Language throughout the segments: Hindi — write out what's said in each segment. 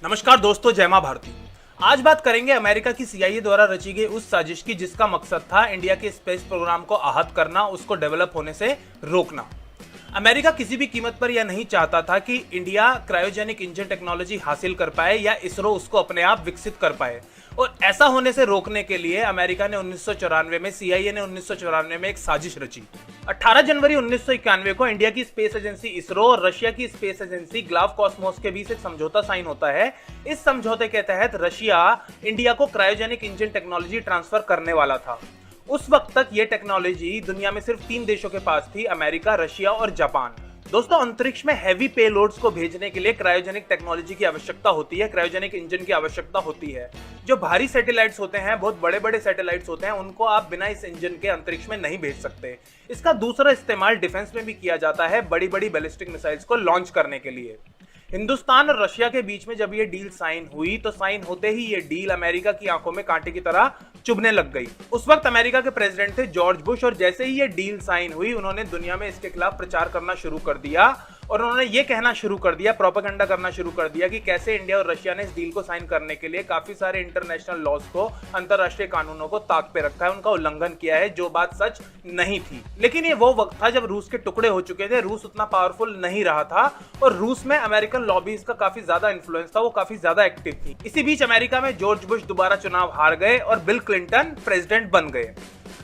नमस्कार दोस्तों, जय मां भारती। आज बात करेंगे अमेरिका की सीआईए द्वारा रची गई उस साजिश की जिसका मकसद था इंडिया के स्पेस प्रोग्राम को आहत करना, उसको डेवलप होने से रोकना। अमेरिका किसी भी कीमत पर यह नहीं चाहता था कि इंडिया क्रायोजेनिक इंजन टेक्नोलॉजी हासिल कर पाए या इसरो उसको अपने आप विकसित कर पाए। और ऐसा होने से रोकने के लिए अमेरिका ने 1994 में, सीआईए ने 1994 में एक साजिश रची। 18 जनवरी 1991 को इंडिया की स्पेस एजेंसी इसरो और रशिया की स्पेस एजेंसी ग्लाव कॉस्मोस के बीच एक समझौता साइन होता है। इस समझौते के तहत रशिया इंडिया को क्रायोजेनिक इंजन टेक्नोलॉजी ट्रांसफर करने वाला था। उस वक्त तक ये टेक्नोलॉजी दुनिया में सिर्फ 3 देशों के पास थी, अमेरिका, रशिया और जापान। दोस्तों, अंतरिक्ष में हैवी पेलोड्स को भेजने के लिए क्रायोजेनिक टेक्नोलॉजी की आवश्यकता होती है, क्रायोजेनिक इंजन की आवश्यकता होती है। जो भारी सैटेलाइट्स होते हैं, बहुत बड़े बड़े सैटेलाइट्स होते हैं, उनको आप बिना इस इंजन के अंतरिक्ष में नहीं भेज सकते। इसका दूसरा इस्तेमाल डिफेंस में भी किया जाता है, बड़ी बड़ी बैलिस्टिक मिसाइल्स को लॉन्च करने के लिए। हिंदुस्तान और रशिया के बीच में जब ये डील साइन हुई तो साइन होते ही ये डील अमेरिका की आंखों में कांटे की तरह चुभने लग गई। उस वक्त अमेरिका के प्रेसिडेंट थे जॉर्ज बुश, और जैसे ही ये डील साइन हुई उन्होंने दुनिया में इसके खिलाफ प्रचार करना शुरू कर दिया और उन्होंने ये कहना शुरू कर दिया, प्रोपेगेंडा करना शुरू कर दिया कि कैसे इंडिया और रशिया ने इस डील को साइन करने के लिए काफी सारे इंटरनेशनल लॉज को, अंतरराष्ट्रीय कानूनों को ताक पे रखा है, उनका उल्लंघन किया है, जो बात सच नहीं थी। लेकिन ये वो वक्त था जब रूस के टुकड़े हो चुके थे, रूस उतना पावरफुल नहीं रहा था और रूस में अमेरिकन लॉबीज का काफी ज्यादा इन्फ्लुएंस था, वो काफी ज्यादा एक्टिव थी। इसी बीच अमेरिका में जॉर्ज बुश दोबारा चुनाव हार गए और बिल क्लिंटन प्रेसिडेंट बन गए।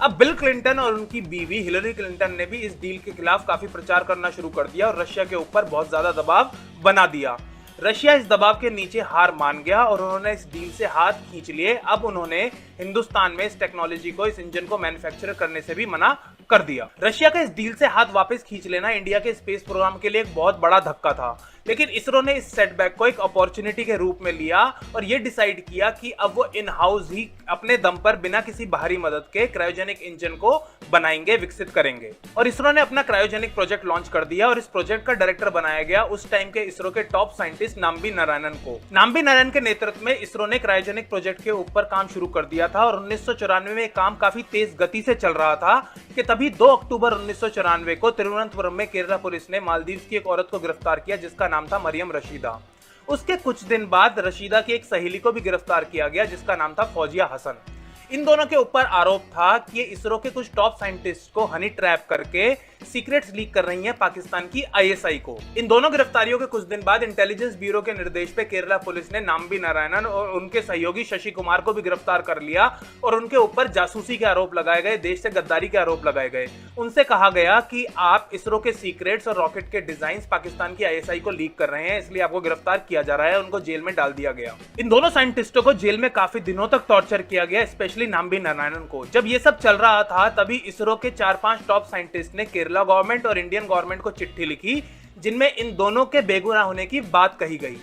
अब बिल क्लिंटन और उनकी बीवी हिलरी क्लिंटन ने भी इस डील के खिलाफ काफी प्रचार करना शुरू कर दिया और रशिया के ऊपर बहुत ज्यादा दबाव बना दिया। रशिया इस दबाव के नीचे हार मान गया और उन्होंने इस डील से हाथ खींच लिए। अब उन्होंने हिंदुस्तान में इस टेक्नोलॉजी को, इस इंजन को मैन्युफैक्चर करने से भी मना कर दिया। रशिया का इस डील से हाथ वापस खींच लेना इंडिया के स्पेस प्रोग्राम के लिए एक बहुत बड़ा धक्का था, लेकिन इसरो ने इस सेटबैक को एक अपॉर्चुनिटी के रूप में लिया और ये डिसाइड किया कि अब वो इन हाउस ही अपने दम पर बिना किसी बाहरी मदद के क्रायोजेनिक इंजन को बनाएंगे, विकसित करेंगे। और इसरो ने अपना क्रायोजेनिक प्रोजेक्ट लॉन्च कर दिया और इस प्रोजेक्ट का डायरेक्टर बनाया गया उस टाइम के इसरो के टॉप साइंटिस्ट नाम्बी नारायणन को। नाम्बी नारायणन के नेतृत्व में इसरो ने क्रायोजेनिक प्रोजेक्ट के ऊपर काम शुरू कर दिया था और 1994 में काम काफी तेज गति से चल रहा था कि तभी 2 अक्टूबर 1994 को तिरुवनंतपुरम में केरला पुलिस ने मालदीव्स की एक औरत को गिरफ्तार किया जिसका नाम था मरियम रशीदा। उसके कुछ दिन बाद रशीदा की एक सहेली को भी गिरफ्तार किया गया जिसका नाम था फौजिया हसन। इन दोनों के ऊपर आरोप था कि ये इसरो के कुछ टॉप साइंटिस्ट को हनी ट्रैप करके सीक्रेट्स लीक कर रही हैं पाकिस्तान की आईएसआई को। इन दोनों गिरफ्तारियों के कुछ दिन बाद इंटेलिजेंस ब्यूरो के निर्देश पे केरला पुलिस ने नाम्बी नारायणन और उनके सहयोगी शशि कुमार को भी गिरफ्तार कर लिया और उनके ऊपर जासूसी के आरोप लगाए गए, देश से गद्दारी के आरोप लगाए गए। उनसे कहा गया कि आप इसरो के सीक्रेट्स और रॉकेट के डिजाइन पाकिस्तान की आईएसआई को लीक कर रहे हैं, इसलिए आपको गिरफ्तार किया जा रहा है। उनको जेल में डाल दिया गया। इन दोनों साइंटिस्टों को जेल में काफी दिनों तक टॉर्चर किया गया, स्पेशली नाम्बी नारायणन को। जब ये सब चल रहा था तभी इसरो के 4-5 टॉप साइंटिस्ट ने केरला गवर्नमेंट और इंडियन गवर्नमेंट को चिट्ठी लिखी जिनमें इन दोनों के बेगुनाह होने की बात कही गई।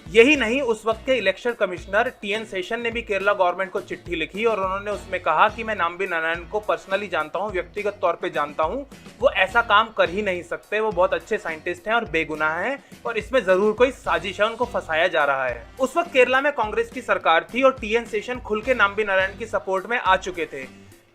यही नहीं, उस वक्त के इलेक्शन कमिश्नर टीएन सेशन ने भी केरला गवर्नमेंट को चिट्ठी लिखी और उन्होंने उसमें कहा कि मैं नाम्बी नारायणन को पर्सनली जानता हूं, व्यक्तिगत तौर पे जानता हूं, वो ऐसा काम कर ही नहीं सकते, वो बहुत अच्छे साइंटिस्ट हैं और बेगुनाह हैं और इसमें जरूर कोई साजिश है, उनको फंसाया जा रहा है। उस वक्त केरला में कांग्रेस की सरकार थी और टीएन सेशन खुल के नाम्बी नारायणन की सपोर्ट में आ चुके थे।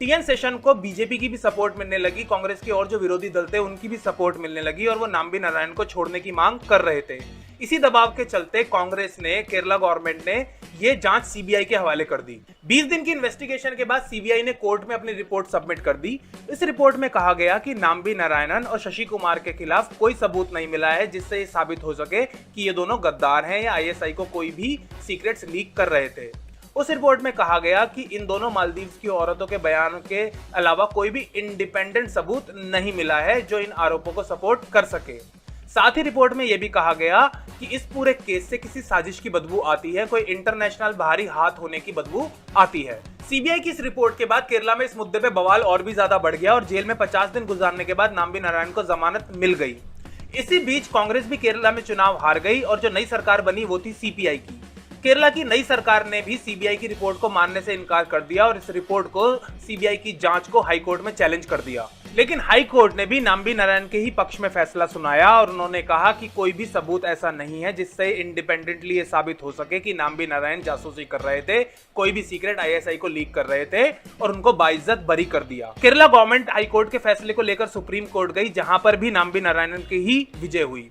टीएन सेशन को बीजेपी की भी सपोर्ट मिलने लगी, कांग्रेस के और जो विरोधी दल थे उनकी भी सपोर्ट मिलने लगी और वो नाम्बी नारायणन को छोड़ने की मांग कर रहे थे। इसी दबाव के चलते कांग्रेस ने, केरला गवर्नमेंट ने ये जांच सीबीआई के हवाले कर दी। 20 दिन की इन्वेस्टिगेशन के बाद सीबीआई ने कोर्ट में अपनी रिपोर्ट सबमिट कर दी। इस रिपोर्ट में कहा गया कि नाम्बी नारायणन और शशि कुमार के खिलाफ कोई सबूत नहीं मिला है जिससे ये साबित हो सके कि ये दोनों गद्दार हैं या आईएसआई को कोई भी सीक्रेट्स लीक कर रहे थे। उस रिपोर्ट में कहा गया कि इन दोनों मालदीव्स की औरतों के बयान के अलावा कोई भी इंडिपेंडेंट सबूत नहीं मिला है जो इन आरोपों को सपोर्ट कर सके। साथ ही रिपोर्ट में यह भी कहा गया कि इस पूरे केस से किसी साजिश की बदबू आती है, कोई इंटरनेशनल बाहरी हाथ होने की बदबू आती है। सीबीआई की इस रिपोर्ट के बाद केरला में इस मुद्दे पे बवाल और भी ज्यादा बढ़ गया और जेल में 50 दिन गुजारने के बाद नाम्बी नारायणन को जमानत मिल गई। इसी बीच कांग्रेस भी केरला में चुनाव हार गई और जो नई सरकार बनी वो थी सीपीआई की। केरला की नई सरकार ने भी सीबीआई की रिपोर्ट को मानने से इनकार कर दिया और इस रिपोर्ट को, सीबीआई की जांच को हाई कोर्ट में चैलेंज कर दिया। लेकिन हाई कोर्ट ने भी नाम्बी नारायणन के ही पक्ष में फैसला सुनाया और उन्होंने कहा कि कोई भी सबूत ऐसा नहीं है जिससे इंडिपेंडेंटली ये साबित हो सके कि नाम्बी नारायणन जासूसी कर रहे थे, कोई भी सीक्रेट आईएसआई को लीक कर रहे थे और उनको बाइज्जत बरी कर दिया। केरला गवर्नमेंट हाई कोर्ट के फैसले को लेकर सुप्रीम कोर्ट गई जहां पर भी नाम्बी नारायणन की ही विजय हुई।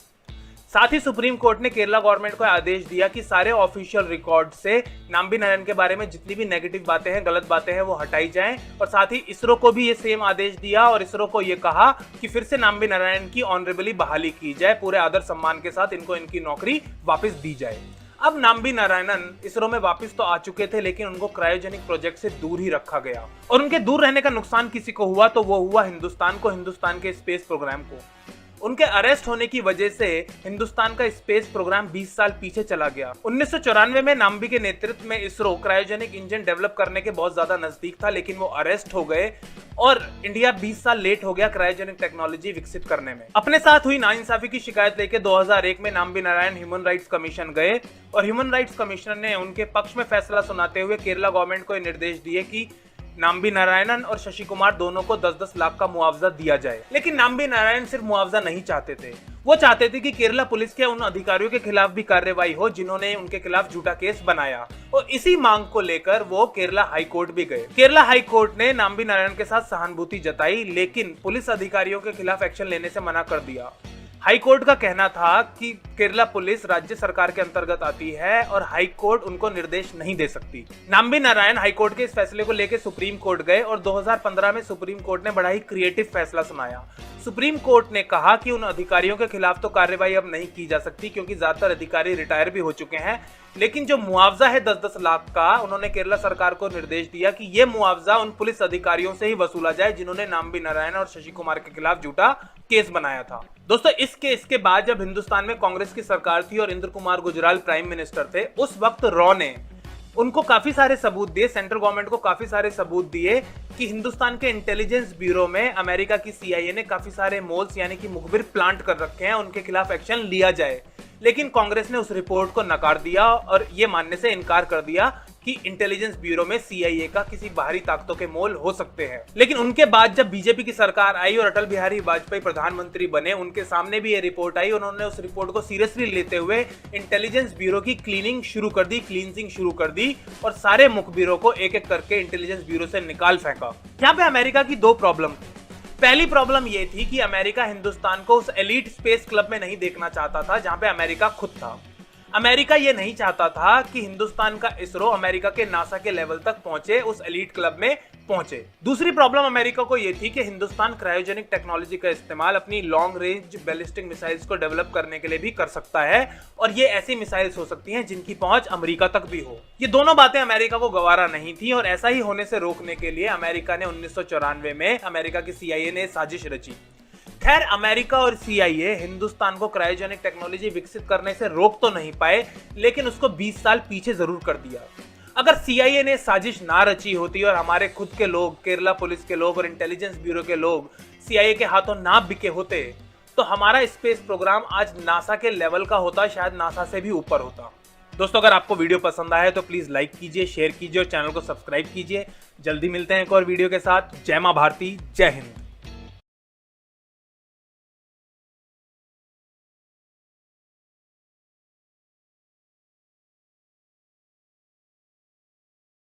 साथ ही सुप्रीम कोर्ट ने केरला गवर्नमेंट को आदेश दिया कि सारे ऑफिशियल रिकॉर्ड से नाम्बी नारायण के बारे में जितनी भी नेगेटिव बातें हैं, गलत बातें हैं, वो हटाई जाएं। और साथ ही इसरो को भी ये सेम आदेश दिया और इसरो को ये कहा कि फिर से नाम्बी नारायण की ऑनरेबली बहाली की जाए, पूरे आदर सम्मान के साथ इनको इनकी नौकरी वापस दी जाए। अब नाम्बी नारायणन इसरो में वापस तो आ चुके थे, लेकिन उनको क्रायोजेनिक प्रोजेक्ट से दूर ही रखा गया। और उनके दूर रहने का नुकसान किसी को हुआ तो वो हुआ हिंदुस्तान को, हिंदुस्तान के स्पेस प्रोग्राम को। उनके अरेस्ट होने की वजह से हिंदुस्तान का स्पेस प्रोग्राम 20 साल पीछे चला गया। 1994 में नाम्बी के नेतृत्व में इसरो क्रायोजेनिक इंजन डेवलप करने के बहुत ज्यादा नजदीक था, लेकिन वो अरेस्ट हो गए और इंडिया 20 साल लेट हो गया क्रायोजेनिक टेक्नोलॉजी विकसित करने में। अपने साथ हुई नाइंसाफी की शिकायत लेके 2001 में Nambi Narayan human rights commission गए और ह्यूमन राइट्स कमिश्नर ने उनके पक्ष में फैसला सुनाते हुए केरला गवर्नमेंट को निर्देश दिए कि नाम्बी नारायणन और शशि कुमार दोनों को 10-10 लाख का मुआवजा दिया जाए। लेकिन नाम्बी नारायण सिर्फ मुआवजा नहीं चाहते थे, वो चाहते थे कि केरला पुलिस के उन अधिकारियों के खिलाफ भी कार्रवाई हो जिन्होंने उनके खिलाफ झूठा केस बनाया। और इसी मांग को लेकर वो केरला हाई कोर्ट भी गए। केरला हाई कोर्ट ने नाम्बी नारायण के साथ सहानुभूति जताई, लेकिन पुलिस अधिकारियों के खिलाफ एक्शन लेने से मना कर दिया। हाई कोर्ट का कहना था कि केरला पुलिस राज्य सरकार के अंतर्गत आती है और हाई कोर्ट उनको निर्देश नहीं दे सकती। नाम्बी नारायण हाई कोर्ट के इस फैसले को लेकर सुप्रीम कोर्ट गए और 2015 में सुप्रीम कोर्ट ने बड़ा ही क्रिएटिव फैसला सुनाया। सुप्रीम कोर्ट ने कहा कि उन अधिकारियों के खिलाफ तो कार्रवाई अब नहीं की जा सकती क्योंकि ज्यादातर अधिकारी रिटायर भी हो चुके हैं, लेकिन जो मुआवजा है 10-10 लाख का, उन्होंने केरला सरकार को निर्देश दिया कि ये मुआवजा उन पुलिस अधिकारियों से ही वसूला जाए जिन्होंने नाम्बी नारायण और शशि कुमार के खिलाफ झूठा केस बनाया था। दोस्तों, इस केस के बाद जब हिंदुस्तान में कांग्रेस की सरकार थी और इंद्र कुमार गुजराल प्राइम मिनिस्टर थे, उस वक्त रॉ ने उनको काफी सारे सबूत दिए, सेंट्रल गवर्नमेंट को काफी सारे सबूत दिए कि हिंदुस्तान के इंटेलिजेंस ब्यूरो में अमेरिका की CIA ने काफी सारे मोल्स यानी कि मुखबिर प्लांट कर रखे हैं, उनके खिलाफ एक्शन लिया जाए। लेकिन कांग्रेस ने उस रिपोर्ट को नकार दिया और ये मानने से इनकार कर दिया कि इंटेलिजेंस ब्यूरो में CIA का किसी बाहरी ताकतों के मोल हो सकते हैं। लेकिन उनके बाद जब बीजेपी की सरकार आई और अटल बिहारी वाजपेयी प्रधानमंत्री बने, उनके सामने भी ये रिपोर्ट आई। उन्होंने उस रिपोर्ट को सीरियसली लेते हुए इंटेलिजेंस ब्यूरो की क्लीनिंग शुरू कर दी, क्लींजिंग शुरू कर दी और सारे मुखबिरों को एक एक करके इंटेलिजेंस ब्यूरो से निकाल फेंका। यहाँ पे अमेरिका की दो प्रॉब्लम थी। पहली प्रॉब्लम ये थी कि अमेरिका हिंदुस्तान को उस एलीट स्पेस क्लब में नहीं देखना चाहता था जहां पे अमेरिका खुद था। अमेरिका ये नहीं चाहता था कि हिंदुस्तान का इसरो अमेरिका के नासा के लेवल तक पहुंचे, उस एलीट क्लब में पहुंचे। दूसरी प्रॉब्लम अमेरिका को ये थी कि हिंदुस्तान क्रायोजेनिक टेक्नोलॉजी का इस्तेमाल अपनी लॉन्ग रेंज बैलिस्टिक मिसाइल्स को डेवलप करने के लिए भी कर सकता है और ये ऐसी मिसाइल्स हो सकती हैं जिनकी पहुंच अमेरिका तक भी हो। ये दोनों बातें अमेरिका को गवारा नहीं थी और ऐसा ही होने से रोकने के लिए अमेरिका ने 1994 में अमेरिका की CIA ने साजिश रची। खैर, अमेरिका और CIA हिंदुस्तान को क्रायोजेनिक टेक्नोलॉजी विकसित करने से रोक तो नहीं पाए, लेकिन उसको 20 साल पीछे जरूर कर दिया। अगर CIA ने साजिश ना रची होती और हमारे खुद के लोग, केरला पुलिस के लोग और इंटेलिजेंस ब्यूरो के लोग CIA के हाथों ना बिके होते तो हमारा स्पेस प्रोग्राम आज नासा के लेवल का होता, शायद नासा से भी ऊपर होता। दोस्तों, अगर आपको वीडियो पसंद आया तो प्लीज लाइक कीजिए, शेयर कीजिए और चैनल को सब्सक्राइब कीजिए। जल्दी मिलते हैं एक और वीडियो के साथ। जय मां भारती, जय हिंद।